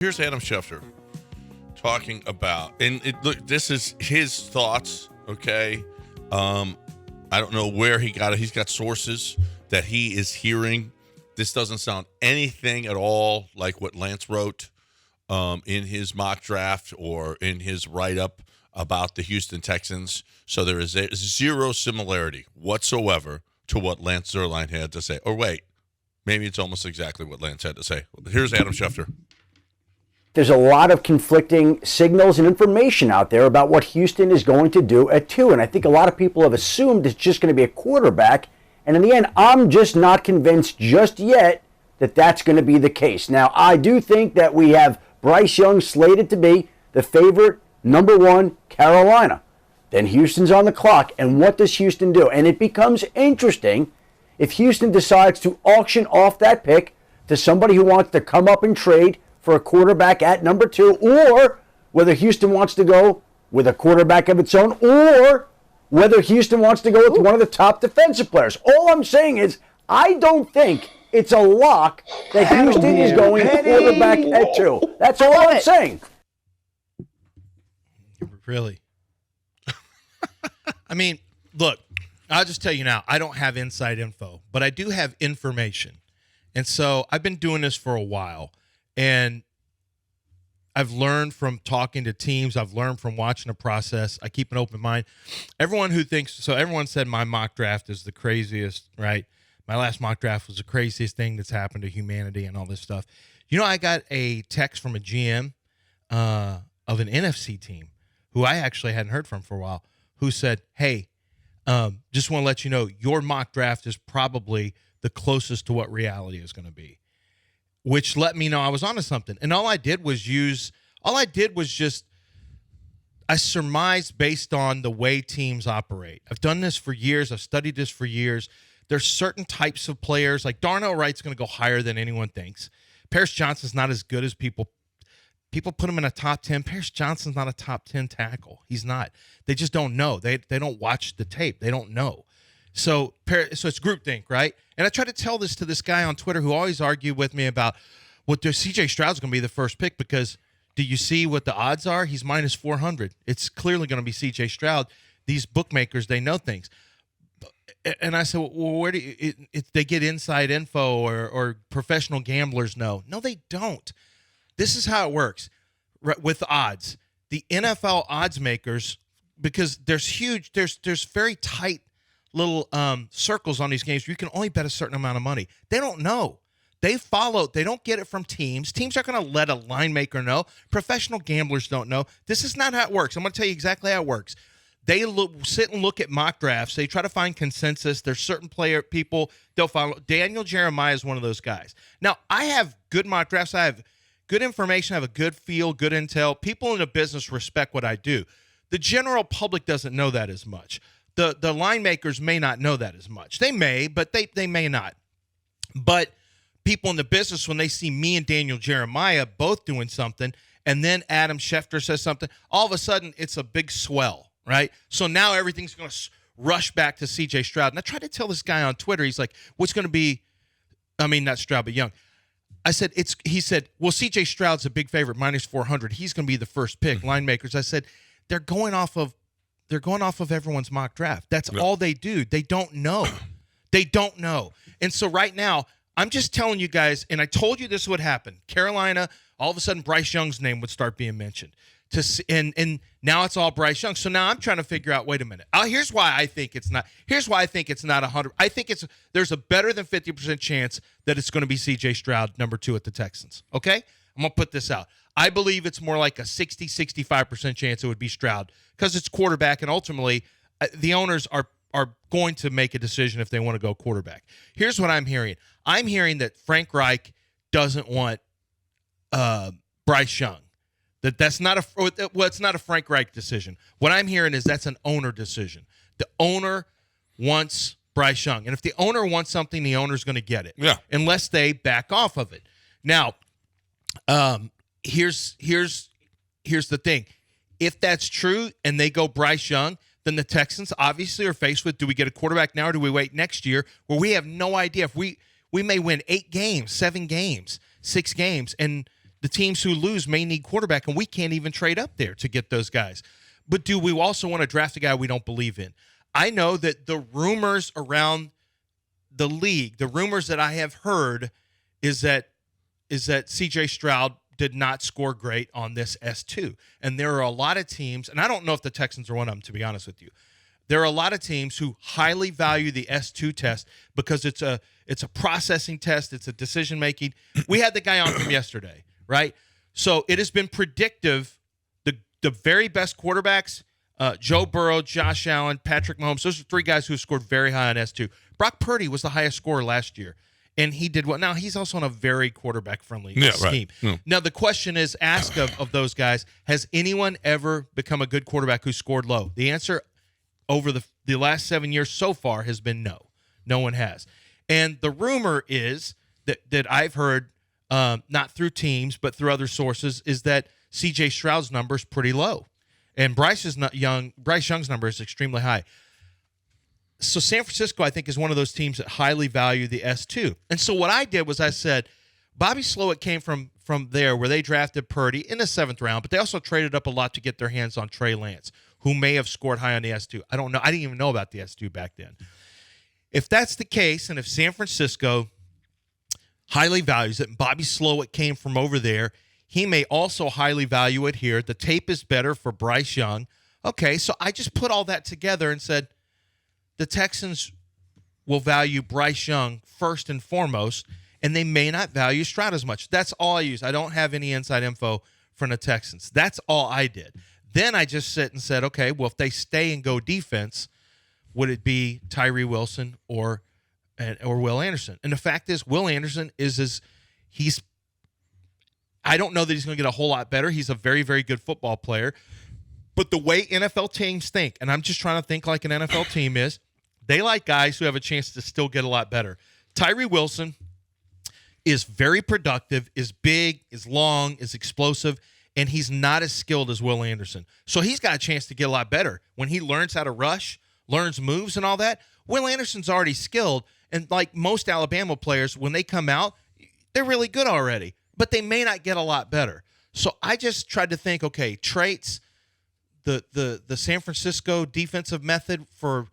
Here's Adam Schefter talking about, and look, this is his thoughts, okay? I don't know where he got it. He's got sources that he is hearing. This doesn't sound anything at all like what Lance wrote in his mock draft or in his write-up about the Houston Texans. So there is zero similarity whatsoever to what Lance Zierlein had to say. Or wait, maybe it's almost exactly what Lance had to say. Here's Adam Schefter. There's a lot of conflicting signals and information out there about what Houston is going to do at 2. And I think a lot of people have assumed it's just going to be a quarterback. And in the end, I'm just not convinced just yet that that's going to be the case. Now, I do think that we have Bryce Young slated to be the favorite, number 1, Carolina. Then Houston's on the clock. And what does Houston do? And it becomes interesting if Houston decides to auction off that pick to somebody who wants to come up and trade for a quarterback at number 2, or whether Houston wants to go with a quarterback of its own, or whether Houston wants to go with one of the top defensive players. All I'm saying is I don't think it's a lock that Houston is going quarterback at 2. That's all I'm saying. Really? I mean, look, I'll just tell you now, I don't have inside info, but I do have information. And so I've been doing this for a while. And I've learned from talking to teams. I've learned from watching the process. I keep an open mind. Everyone said my mock draft is the craziest, right? My last mock draft was the craziest thing that's happened to humanity and all this stuff. You know, I got a text from a GM of an NFC team who I actually hadn't heard from for a while, who said, hey, just want to let you know your mock draft is probably the closest to what reality is going to be. Which let me know I was onto something. And I surmised based on the way teams operate. I've done this for years. I've studied this for years. There's certain types of players, like Darnell Wright's going to go higher than anyone thinks. Paris Johnson's not as good as people put him in a top 10. Paris Johnson's not a top 10 tackle. He's not. They just don't know. They don't watch the tape. They don't know. So it's groupthink, right? And I try to tell this to this guy on Twitter who always argued with me about, well, CJ Stroud's going to be the first pick because do you see what the odds are? He's minus 400. It's clearly going to be CJ Stroud. These bookmakers, they know things. And I said, well, where do you, they get inside info or professional gamblers know? No, they don't. This is how it works with odds. The NFL odds makers, because there's very tight little circles on these games where you can only bet a certain amount of money. They don't know. They don't get it from teams. Teams aren't going to let a line maker know. Professional gamblers don't know. This is not how it works. I'm going to tell you exactly how it works. They sit and look at mock drafts. They try to find consensus. There's certain people they'll follow. Daniel Jeremiah is one of those guys. Now, I have good mock drafts. I have good information. I have a good feel, good intel. People in the business respect what I do. The general public doesn't know that as much. The line makers may not know that as much. They may, but they may not. But people in the business, when they see me and Daniel Jeremiah both doing something, and then Adam Schefter says something, all of a sudden it's a big swell, right? So now everything's going to rush back to CJ Stroud. And I tried to tell this guy on Twitter, he's like, what's going to be, not Stroud, but Young. He said, well, CJ Stroud's a big favorite, minus 400. He's going to be the first pick, line makers. I said, they're going off of everyone's mock draft. That's all they do. They don't know. They don't know. And so right now, I'm just telling you guys, and I told you this would happen. Carolina, all of a sudden, Bryce Young's name would start being mentioned. And now it's all Bryce Young. So now I'm trying to figure out, wait a minute. Here's why I think it's not 100. I think there's a better than 50% chance that it's going to be CJ Stroud, number 2 at the Texans. Okay? I'm going to put this out. I believe it's more like a 65% chance it would be Stroud because it's quarterback, and ultimately the owners are going to make a decision if they want to go quarterback. Here's what I'm hearing. I'm hearing that Frank Reich doesn't want Bryce Young. It's not a Frank Reich decision. What I'm hearing is that's an owner decision. The owner wants Bryce Young, and if the owner wants something, the owner's going to get it. Yeah. Unless they back off of it. Now, here's the thing. If that's true and they go Bryce Young, then the Texans obviously are faced with, do we get a quarterback now or do we wait next year where we have no idea if we may win 8 games, 7 games, 6 games, and The teams who lose may need quarterback, and we can't even trade up there to get those guys. But do we also want to draft a guy we don't believe in? I know that the rumors around the league, the rumors that I have heard is that C.J. Stroud did not score great on this S2. And there are a lot of teams, and I don't know if the Texans are one of them, to be honest with you. There are a lot of teams who highly value the S2 test because it's a processing test, it's a decision-making. We had the guy on from yesterday, right? So it has been predictive. The very best quarterbacks, Joe Burrow, Josh Allen, Patrick Mahomes, those are three guys who scored very high on S2. Brock Purdy was the highest scorer last year, and he did well. Now, he's also on a very quarterback-friendly scheme. Right. Yeah. Now, the question is asked of those guys, has anyone ever become a good quarterback who scored low? The answer over the last 7 years so far has been no. No one has. And the rumor is that I've heard, not through teams, but through other sources, is that C.J. Stroud's number is pretty low. And Bryce Young's number is extremely high. So San Francisco, I think, is one of those teams that highly value the S2. And so what I did was I said, Bobby Slowick came from there where they drafted Purdy in the 7th round, but they also traded up a lot to get their hands on Trey Lance, who may have scored high on the S2. I don't know. I didn't even know about the S2 back then. If that's the case, and if San Francisco highly values it, and Bobby Slowick came from over there, he may also highly value it here. The tape is better for Bryce Young. Okay, so I just put all that together and said the Texans will value Bryce Young first and foremost, and they may not value Stroud as much. That's all I use. I don't have any inside info from the Texans. That's all I did. Then I just sit and said, okay, well, if they stay and go defense, would it be Tyree Wilson or Will Anderson? And the fact is, Will Anderson he's I don't know that he's going to get a whole lot better. He's a very, very good football player. But the way NFL teams think, and I'm just trying to think like an NFL team is, they like guys who have a chance to still get a lot better. Tyree Wilson is very productive, is big, is long, is explosive, and he's not as skilled as Will Anderson. So he's got a chance to get a lot better. When he learns how to rush, learns moves and all that, Will Anderson's already skilled. And like most Alabama players, when they come out, they're really good already. But they may not get a lot better. So I just tried to think, okay, traits, the San Francisco defensive method for,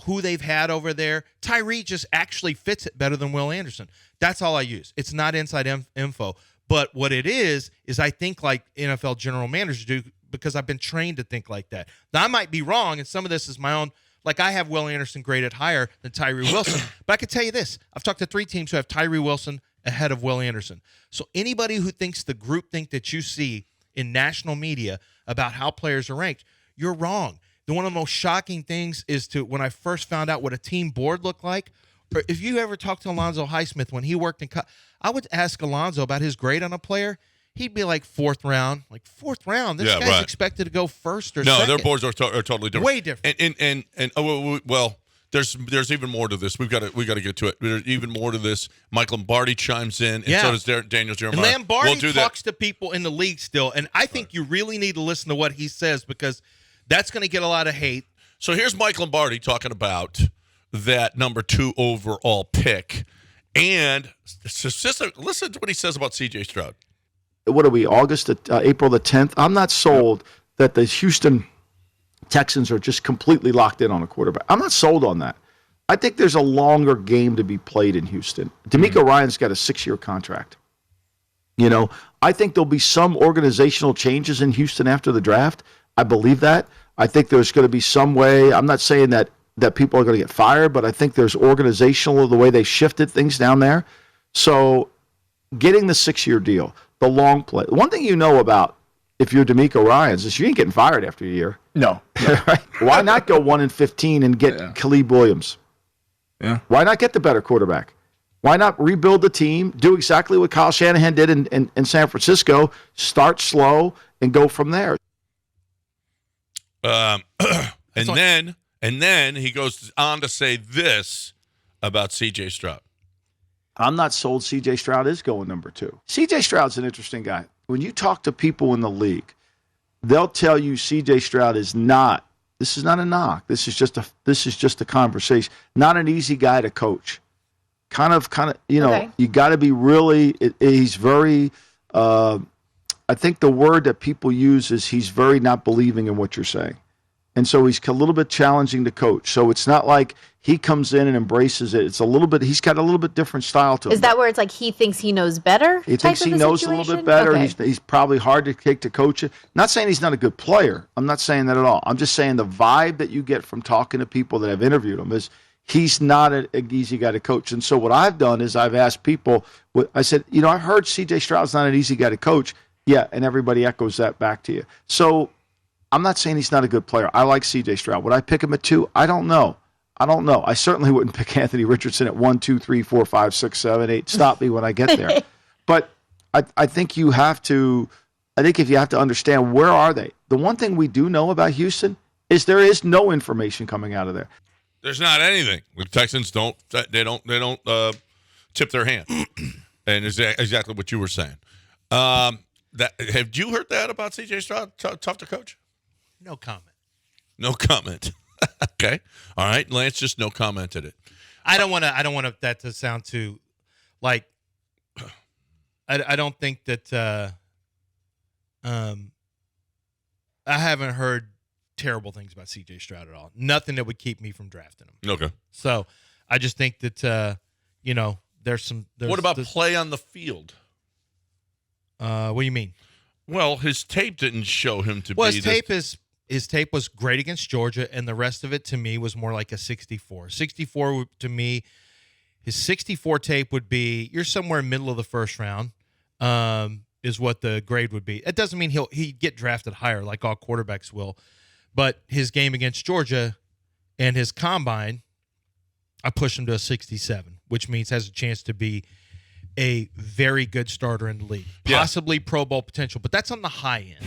who they've had over there. Tyree just actually fits it better than Will Anderson. That's all I use. It's not inside info. But what it is I think like NFL general managers do because I've been trained to think like that. Now, I might be wrong, and some of this is my own. Like, I have Will Anderson graded higher than Tyree Wilson. But I can tell you this. I've talked to 3 teams who have Tyree Wilson ahead of Will Anderson. So anybody who thinks the groupthink that you see in national media about how players are ranked, you're wrong. One of the most shocking things is when I first found out what a team board looked like, or if you ever talked to Alonzo Highsmith when he worked I would ask Alonzo about his grade on a player. He'd be like 4th round. Like, 4th round? This guy's expected to go first or second. No, their boards are totally different. Way different. And there's even more to this. We got to get to it. There's even more to this. Mike Lombardi chimes in, and so does Daniel Jeremiah. And Lombardi talks to people in the league still, and I think you really need to listen to what he says because that's going to get a lot of hate. So here's Mike Lombardi talking about that number 2 overall pick, and listen to what he says about C.J. Stroud. What are we, April the 10th? I'm not sold that the Houston Texans are just completely locked in on a quarterback. I'm not sold on that. I think there's a longer game to be played in Houston. DeMeco Ryans got a 6-year contract. I think there'll be some organizational changes in Houston after the draft. I believe that. I think there's going to be some way. I'm not saying that people are going to get fired, but I think there's organizational the way they shifted things down there. So getting the 6-year deal, the long play. One thing about if you're DeMeco Ryans is you ain't getting fired after a year. No. Right? Why not go 1-15 and get Caleb Williams? Yeah. Why not get the better quarterback? Why not rebuild the team, do exactly what Kyle Shanahan did in San Francisco, start slow and go from there? And then he goes on to say this about C.J. Stroud. I'm not sold C.J. Stroud is going number 2. C.J. Stroud's an interesting guy. When you talk to people in the league, they'll tell you C.J. Stroud is not. This is not a knock. This is just a conversation. Not an easy guy to coach. Kind of. You got to be really. He's very I think the word that people use is he's very not believing in what you're saying. And so he's a little bit challenging to coach. So it's not like he comes in and embraces it. It's a little bit, he's got a little bit different style to him. Is that where it's like he thinks he knows better? He thinks he knows a little bit better. Okay. He's probably hard to take to coach it. Not saying he's not a good player. I'm not saying that at all. I'm just saying the vibe that you get from talking to people that have interviewed him is he's not an easy guy to coach. And so what I've done is I've asked people, I said, I've heard C.J. Stroud's not an easy guy to coach. Yeah, and everybody echoes that back to you. So I'm not saying he's not a good player. I like C.J. Stroud. Would I pick him at 2? I don't know. I certainly wouldn't pick Anthony Richardson at 1, 2, 3, 4, 5, 6, 7, 8. Stop me when I get there. But I think you have to. I think if you have to understand where are they. The one thing we do know about Houston is there is no information coming out of there. There's not anything. The Texans don't tip their hand, and is exactly what you were saying. Have you heard that about C.J. Stroud? Tough to coach? No comment. No comment. Okay. All right. Lance just no commented it. I don't want that to sound too like. I don't think that. I haven't heard terrible things about C.J. Stroud at all. Nothing that would keep me from drafting him. Okay. So I just think that there's some. What about play on the field? What do you mean? Well, his tape didn't show him to be. Well, his tape was great against Georgia, and the rest of it to me was more like a 64. 64 to me, his 64 tape would be you're somewhere in the middle of the first round, is what the grade would be. It doesn't mean he'd get drafted higher like all quarterbacks will, but his game against Georgia and his combine, I pushed him to a 67, which means has a chance to be a very good starter in the league, possibly Pro Bowl potential, but that's on the high end.